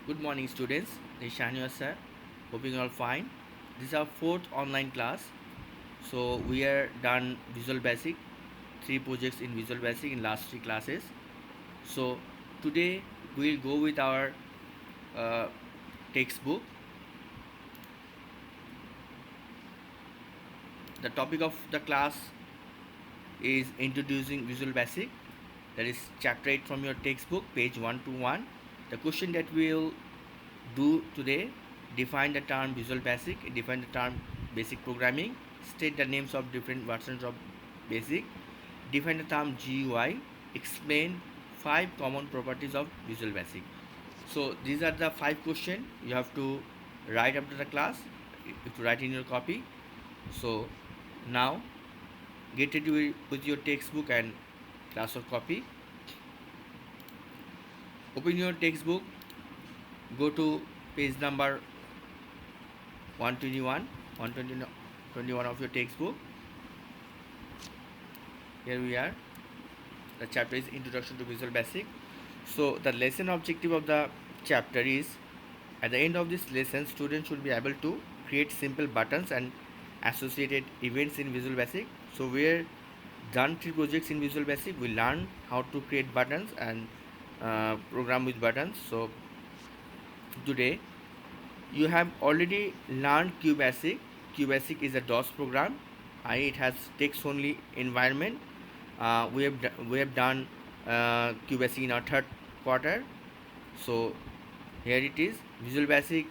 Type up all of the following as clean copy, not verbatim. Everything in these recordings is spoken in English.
Good morning, students. This is Shania sir. Hoping you all fine. This is our fourth online class. So we are done Visual Basic, three projects in Visual Basic in last three classes. So today we'll go with our uh, textbook. The topic of the class is introducing Visual Basic. That is chapter 8 from your textbook, page 121. The question that we'll do today: define the term Visual Basic, define the term basic programming, state the names of different versions of basic, define the term GUI, explain five common properties of Visual Basic. So these are the five questions you have to write after the class. You have to write in your copy. So now get ready with your textbook and class or copy. Open your textbook, go to page number 121, 121 of your textbook. Here we are. The chapter is Introduction to Visual Basic. So the lesson objective of the chapter is, at the end of this lesson, students should be able to create simple buttons and associated events in Visual Basic. So we're done three projects in Visual Basic. We learn how to create buttons and program with buttons. So today you have already learned QBasic. QBasic is a DOS program. It has text only environment. We have done QBasic in our third quarter. So here it is. Visual Basic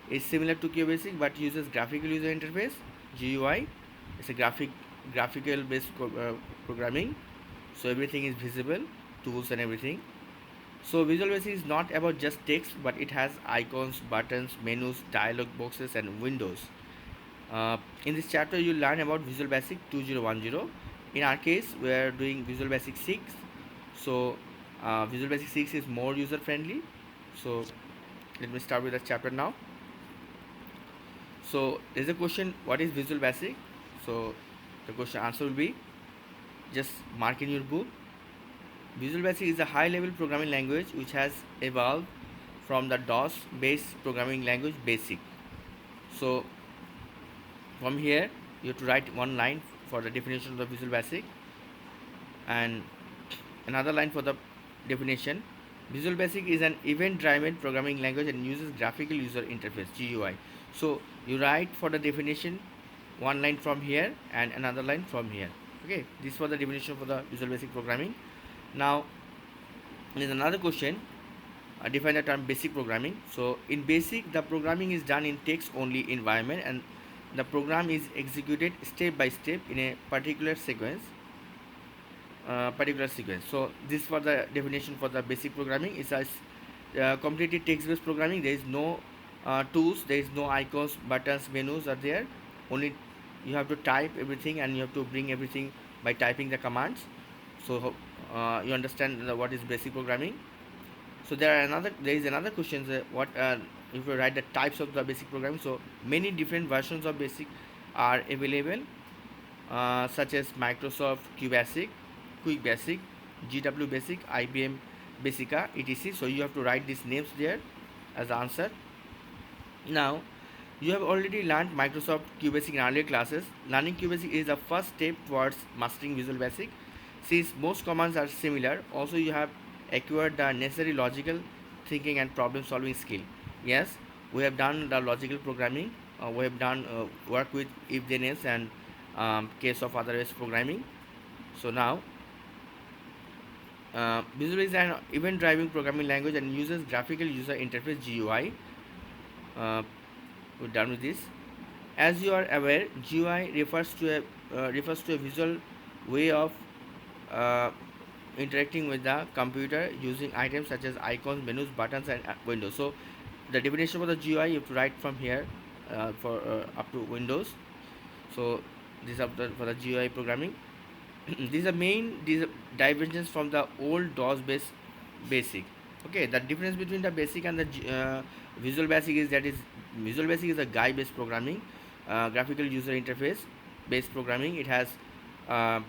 is similar to QBasic but uses graphical user interface GUI. It's a graphical based programming. So everything is visible, tools and everything. So Visual Basic is not about just text, but it has icons, buttons, menus, dialog boxes, and windows. In this chapter, you learn about Visual Basic 2010. In our case, we are doing Visual Basic 6. So Visual Basic 6 is more user friendly. So let me start with the chapter now. So there's a question: what is Visual Basic? So the question answer will be, just mark in your book. Visual Basic is a high-level programming language which has evolved from the DOS-based programming language BASIC. So from here you have to write one line for the definition of the Visual Basic and another line for the definition. Visual Basic is an event-driven programming language and uses graphical user interface GUI. So you write for the definition one line from here and another line from here. Okay, this was the definition for the Visual Basic programming. Now there is another question: define the term basic programming. So in basic, the programming is done in text only environment and the program is executed step by step in a particular sequence. So this for the definition for the basic programming. It's a completely text based programming. There is no tools, there is no icons, buttons, menus are there. Only you have to type everything and you have to bring everything by typing the commands. So you understand what is basic programming. So there is another question: what if you write the types of the basic programming? So many different versions of basic are available, such as Microsoft QBasic, Quick Basic, GW Basic, IBM Basica, etc. So you have to write these names there as the answer. Now you have already learned Microsoft QBasic in earlier classes. Learning QBasic is the first step towards mastering Visual Basic. Since most commands are similar, also you have acquired the necessary logical thinking and problem solving skill. Yes, we have done the logical programming. We have done work with if then else and case of otherwise programming. So now Visual is an event driving programming language and uses graphical user interface GUI. Uh, we're done with this. As you are aware, GUI refers to a visual way of uh, interacting with the computer using items such as icons, menus, buttons, and windows. So the definition for the GUI you have to write from here for up to Windows. So these are for the GUI programming. These are these divergence from the old DOS based basic. Okay, the difference between the basic and the Visual Basic is that is Visual Basic is a GUI based programming, graphical user interface based programming. It has uh,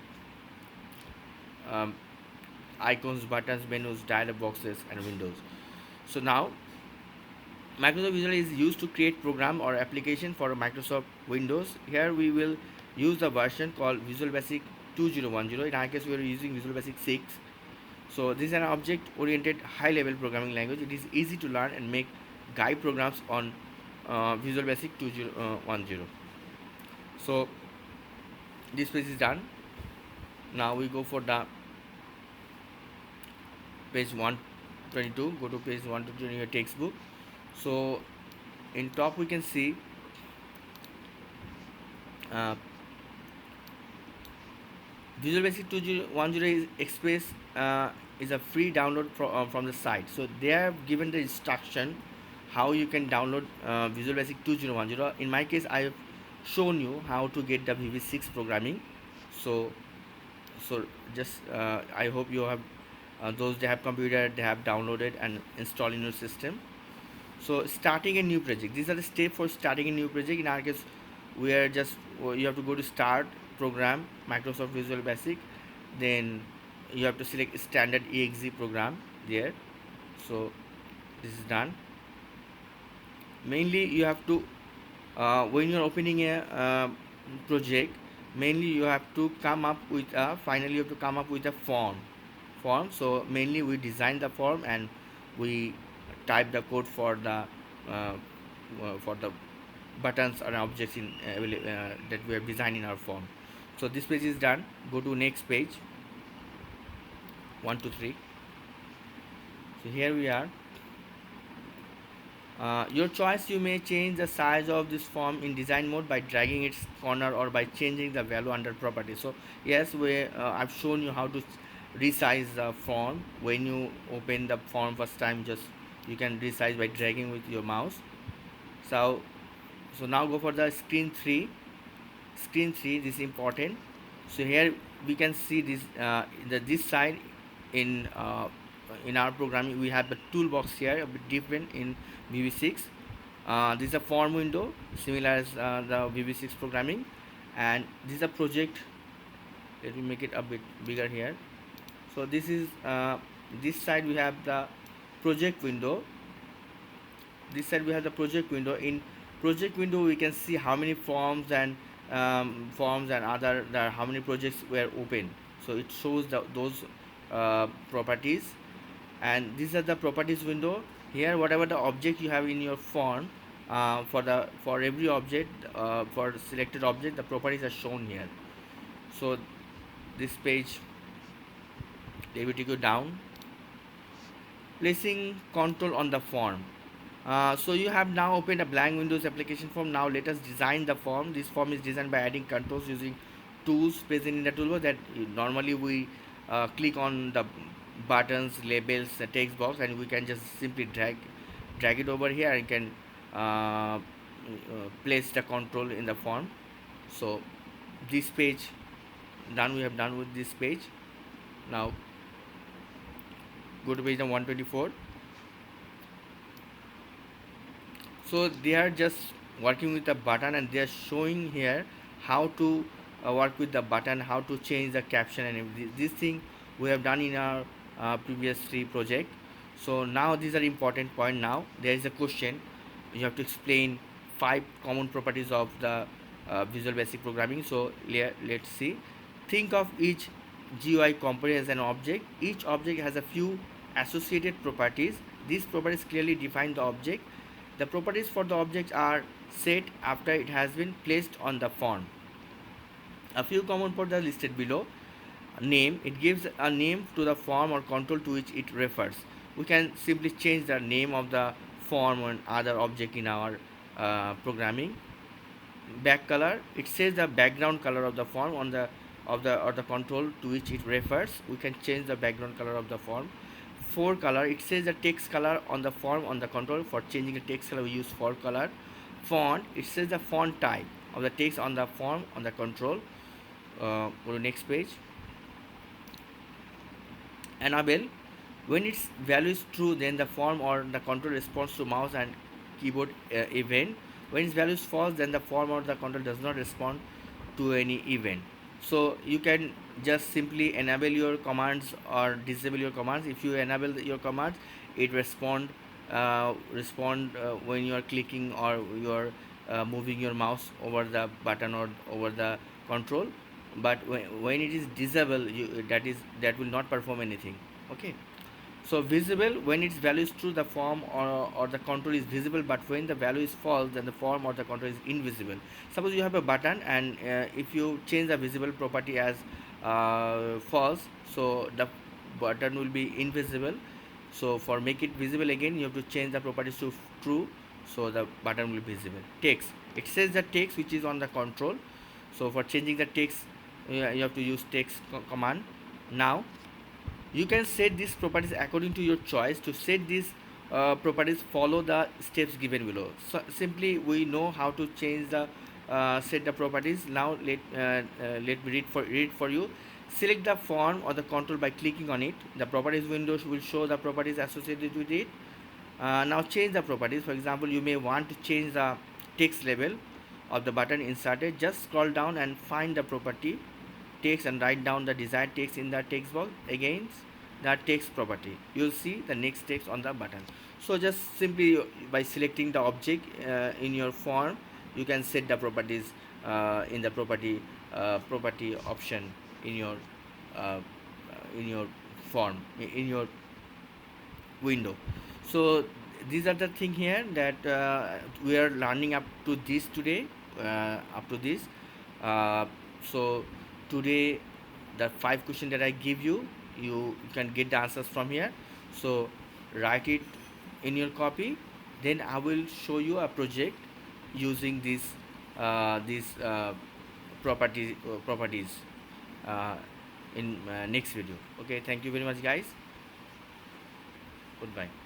um, icons, buttons, menus, dialog boxes, and windows. So now Microsoft Visual is used to create program or application for Microsoft Windows. Here we will use the version called Visual Basic 2010. In our case, we are using Visual Basic 6. So this is an object-oriented high-level programming language. It is easy to learn and make guide programs on Visual Basic 2010. So this page is done. Now we go for the page 122. Go to page 122 in your textbook. So in top we can see uh, Visual Basic 2010 is Express is a free download from the site. So they have given the instruction how you can download Visual Basic 2010. In my case, I have shown you how to get the VB6 programming. So just I hope you have those they have computer, they have downloaded and installed in your system. So starting a new project, these are the steps for starting a new project. In our case, we are just you have to go to start program Microsoft Visual Basic, then you have to select standard exe program there. So this is done. Mainly you have to when you are opening a project, mainly you have to come up with a finally you have to come up with a form. So mainly we design the form and we type the code for the buttons and objects that we have designed in our form. So this page is done. Go to next page, 1 to 3. So here we are. Your choice, you may change the size of this form in design mode by dragging its corner or by changing the value under properties. So yes, I've shown you how to resize the form. When you open the form first time, just you can resize by dragging with your mouse. So now go for the screen 3. Screen 3, this is important. So here we can see this side in our programming we have the toolbox here a bit different in VB6. This is a form window similar as the VB6 programming, and this is a project. Let me make it a bit bigger here. So this is this side we have the project window. This side we have the project window. In project window we can see how many forms and other how many projects were open. So it shows those properties, and these are the properties window. Here whatever the object you have in your form, for every object, for selected object, the properties are shown here. So this page, let me take you down. Placing control on the form. So you have now opened a blank Windows application form. Now let us design the form. This form is designed by adding controls using tools present in the toolbar that normally we click on the buttons, labels, the text box, and we can just simply drag it over here and can place the control in the form. So this page done. We have done with this page. Now go to page number 124. So they are just working with the button and they are showing here how to work with the button, how to change the caption, and this thing we have done in our previous 3 project. So now these are important point. Now there is a question. You have to explain 5 common properties of the Visual Basic programming. So let's see. Think of each GUI component as an object. Each object has a few associated properties. These properties clearly define the object. The properties for the object are set after it has been placed on the form. A few common properties are listed below. Name, it gives a name to the form or control to which it refers. We can simply change the name of the form or other object in our programming. Back color, it says the background color of the form or the control to which it refers. We can change the background color of the form. For color, it says the text color on the form on the control. For changing the text color we use for color. Font, it says the font type of the text on the form on the control. Go to next page. Enable, when its value is true, then the form or the control responds to mouse and keyboard event. When its value is false, then the form or the control does not respond to any event. So you can just simply enable your commands or disable your commands. If you enable your commands, it responds respond when you are clicking or you are moving your mouse over the button or over the control, but when it is disabled, that will not perform anything. Okay. So visible, when its value is true, the form or the control is visible, but when the value is false, then the form or the control is invisible. Suppose you have a button, and if you change the visible property as false, so the button will be invisible. So for make it visible again, you have to change the properties to true, so the button will be visible. Text, it says the text which is on the control. So for changing the text, you have to use text command. Now you can set these properties according to your choice. To set these properties, follow the steps given below. So simply we know how to change the set the properties. Now let me read for you. Select the form or the control by clicking on it. The properties window will show the properties associated with it. Now change the properties. For example, you may want to change the text label of the button inserted. Just scroll down and find the property text and write down the desired text in the text box against the text property. You'll see the next text on the button. So just simply by selecting the object in your form, you can set the properties in the property option in uh, your form, in your window. So these are the thing here that we are learning up to this today, up to this. So today the 5 questions that I give you, you can get the answers from here. So write it in your copy, then I will show you a project using these properties uh, in next video. Okay, thank you very much guys. Goodbye.